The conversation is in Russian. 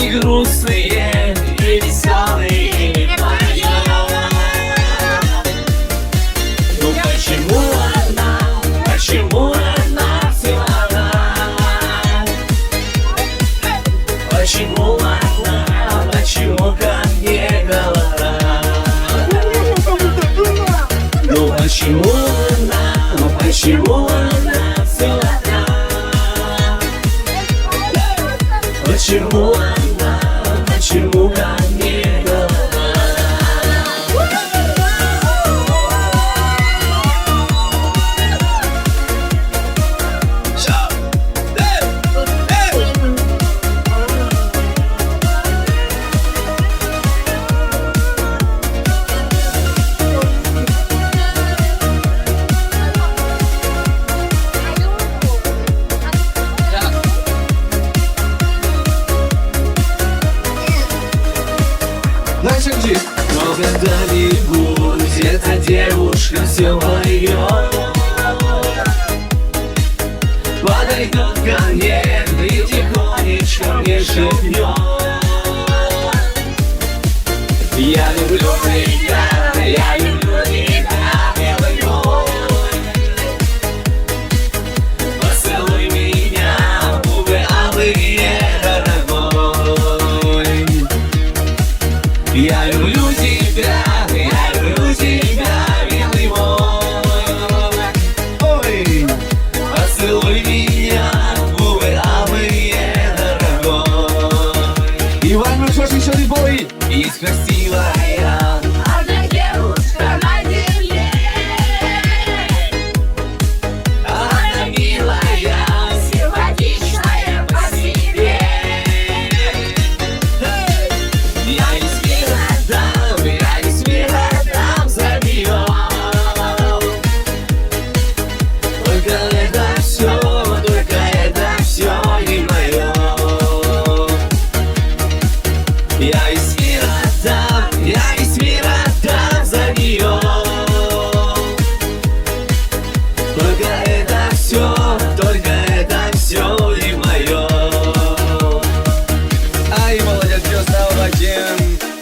и грустные, и веселые, и поем. Ну почему она все она? Почему ко мне голова? Ну почему она все одна? Почему ко мне голова? Но когда-нибудь где-то девушка все поет, подойдет ко мне и тихонечко мне шепнет: